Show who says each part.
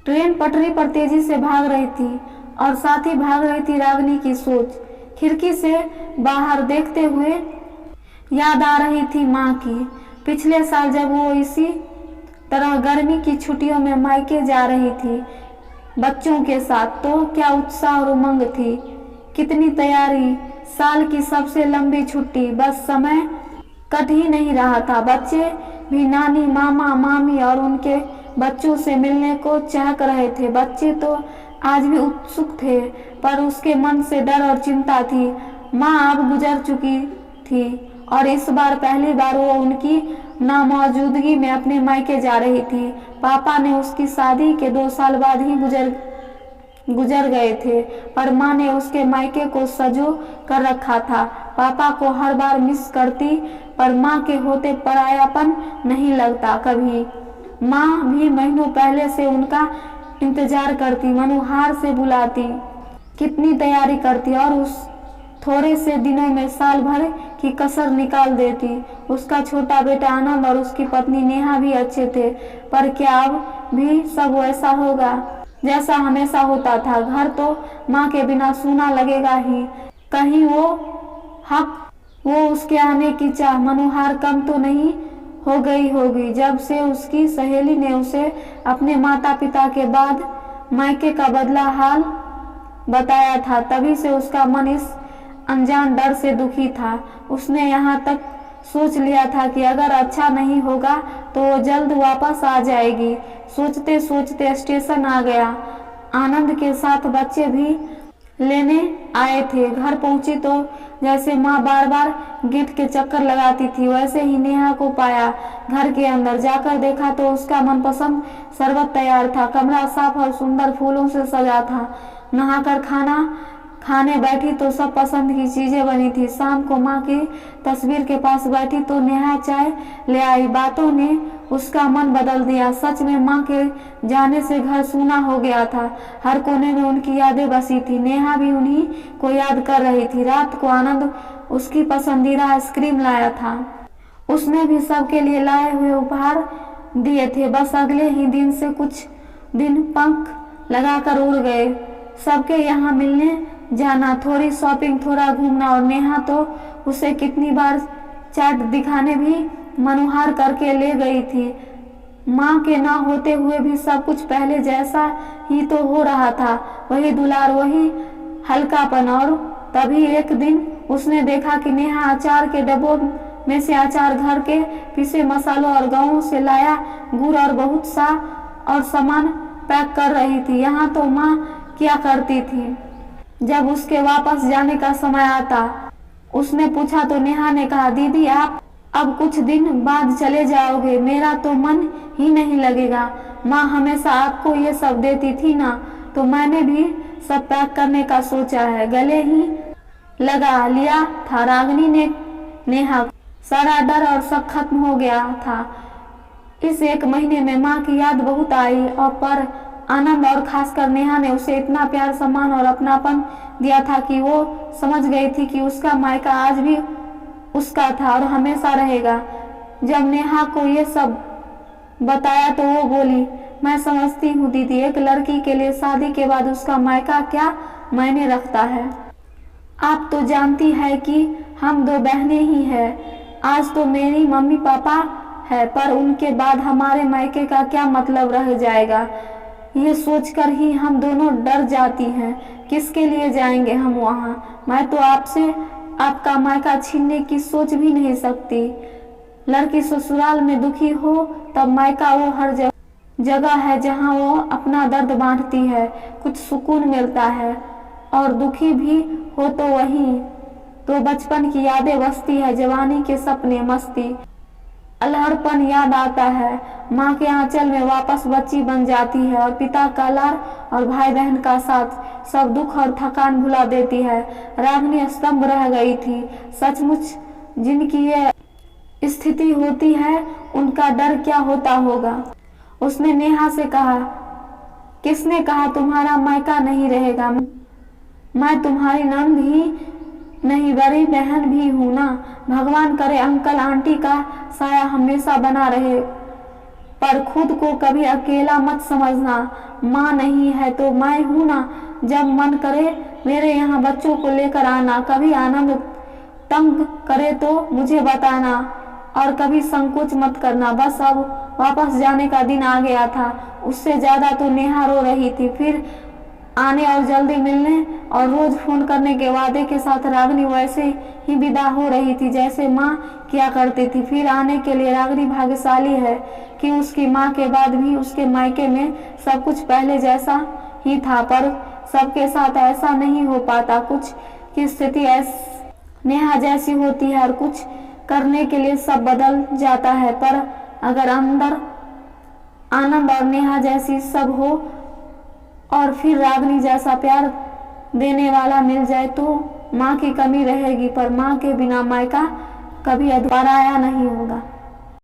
Speaker 1: Train पटरी पर तेजी से भाग रही थी और साथ ही भाग रही थी रागिनी की सोच। खिड़की से बाहर देखते हुए याद आ रही थी माँ की। पिछले साल जब वो इसी तरह गर्मी की छुट्टियों में मायके जा रही थी बच्चों के साथ, तो क्या उत्साह और उमंग थी, कितनी तैयारी। साल की सबसे लंबी छुट्टी, बस समय कट ही नहीं रहा था। बच्चे भी नानी, मामा, मामी और उनके बच्चों से मिलने को चाह रहे थे। बच्चे तो आज भी उत्सुक थे, पर उसके मन से डर और चिंता थी। माँ अब गुजर चुकी थी और इस बार पहली बार वो उनकी नामौजूदगी में अपने मायके जा रही थी। पापा ने उसकी शादी के 2 साल बाद ही गुजर गए थे, पर माँ ने उसके मायके को सजो कर रखा था। पापा को हर बार मिस करती, पर माँ के होते परायापन नहीं लगता कभी। माँ भी महीनों पहले से उनका इंतजार करती, मनोहार से बुलाती, कितनी तैयारी करती और उस थोड़े से दिनों में साल भर की कसर निकाल देती। उसका छोटा बेटा आनंद और उसकी पत्नी नेहा भी अच्छे थे, पर क्या अब भी सब वैसा होगा जैसा हमेशा होता था? घर तो माँ के बिना सूना लगेगा ही। कहीं वो उसके आने की चाह मनोहार कम तो नहीं हो गई होगी। जब से उसकी सहेली ने उसे अपने माता पिता के बाद मायके का बदला हाल बताया था, तभी से उसका मन इस अनजान डर से दुखी था। उसने यहाँ तक सोच लिया था कि अगर अच्छा नहीं होगा तो वो जल्द वापस आ जाएगी। सोचते सोचते स्टेशन आ गया। आनंद के साथ बच्चे भी लेने आए थे। घर पहुंची तो जैसे माँ बार बार गेट के चक्कर लगाती थी, वैसे ही नेहा को पाया। घर के अंदर जाकर देखा तो उसका मनपसंद शरबत तैयार था। कमरा साफ और सुंदर फूलों से सजा था। नहाकर खाना खाने बैठी तो सब पसंद की चीजें बनी थी। शाम को माँ की तस्वीर के पास बैठी तो नेहा चाय ले आई। बातों ने उसका मन बदल दिया। सच में माँ के जाने से घर सूना हो गया था। हर कोने में उनकी यादें बसी थी। नेहा भी उन्हीं को याद कर रही थी। रात को आनंद उसकी पसंदीदा आइसक्रीम लाया था। उसने भी सबके लिए लाए हुए उपहार दिए थे। बस अगले ही दिन से कुछ दिन पंख लगाकर उड़ गए। सबके यहाँ मिलने जाना, थोड़ी शॉपिंग, थोड़ा घूमना, और नेहा तो उसे कितनी बार चाट दिखाने भी मनोहार करके ले गई थी। माँ के ना होते हुए भी सब कुछ पहले जैसा ही तो हो रहा था, वही दुलार, वही हल्कापन। और तभी एक दिन उसने देखा कि नेहा अचार के डब्बों में से अचार, घर के पिसे मसालों और गाँव से लाया गुड़ और बहुत सा और सामान पैक कर रही थी। यहाँ तो माँ क्या करती थी? जब उसके वापस जाने का समय आता, उसने पूछा तो नेहा ने कहा, दीदी आप अब कुछ दिन बाद चले जाओगे, मेरा तो मन ही नहीं लगेगा। माँ हमेशा आपको ये सब देती थी ना, तो मैंने भी सब पैक करने का सोचा है। गले ही लगा लिया था रागिनी ने नेहा। सारा डर और शक खत्म हो गया था। इस 1 महीने में माँ की याद बहुत आई, और पर आनंद और खासकर नेहा ने उसे इतना प्यार, सम्मान और अपनापन दिया था कि वो समझ गई थी कि उसका मायका आज भी उसका था और हमेशा रहेगा। जब नेहा को ये सब बताया तो वो बोली, मैं समझती हूँ दीदी, एक लड़की के लिए शादी के बाद उसका मायका क्या मायने रखता है। आप तो जानती है कि हम 2 बहनें ही हैं। आज तो मेरी मम्मी पापा है, पर उनके बाद हमारे मायके का क्या मतलब रह जाएगा, ये सोचकर ही हम दोनों डर जाती हैं। किसके लिए जाएंगे हम वहाँ? मैं तो आपसे आपका मायका छीनने की सोच भी नहीं सकती। लड़की ससुराल में दुखी हो तब मायका वो हर जगह है जहाँ वो अपना दर्द बांटती है, कुछ सुकून मिलता है। और दुखी भी हो तो वहीं तो बचपन की यादें बसती है, जवानी के सपने, मस्ती, अल्हड़पन याद आता है। माँ के आंचल में वापस बच्ची बन जाती है, और पिता का लाड़ और भाई बहन का साथ सब दुख और थकान भुला देती है। रागिनी स्तंभ रह गई थी। सचमुच जिनकी ये स्थिति होती है उनका डर क्या होता होगा। उसने नेहा से कहा, किसने कहा तुम्हारा मायका नहीं रहेगा? मैं तुम्हारी नंद ही नहीं, बड़ी बहन भी हूँ ना। भगवान करे अंकल आंटी का साया हमेशा बना रहे। पर खुद को कभी अकेला मत समझना। माँ नहीं है तो मैं हूँ ना। जब मन करे मेरे यहाँ बच्चों को लेकर आना। कभी आनंद तंग करे तो मुझे बताना और कभी संकोच मत करना। बस अब वापस जाने का दिन आ गया था। उससे ज्यादा तो नेहा रो रही थी। फिर आने और जल्दी मिलने और रोज फोन करने के वादे के साथ रागिनी वैसे ही विदा हो रही थी जैसे माँ किया करती थी। फिर आने के लिए रागिनी भाग्यशाली है कि उसकी माँ के बाद भी उसके मायके में सब कुछ पहले जैसा ही था। पर सबके साथ ऐसा नहीं हो पाता। कुछ की स्थिति नेहा जैसी होती है और कुछ करने के लिए सब बदल जाता है। पर अगर अंदर आनंद और नेहा जैसी सब हो और फिर रागिनी जैसा प्यार देने वाला मिल जाए तो माँ की कमी रहेगी, पर माँ के बिना मायका कभी पराया नहीं होगा।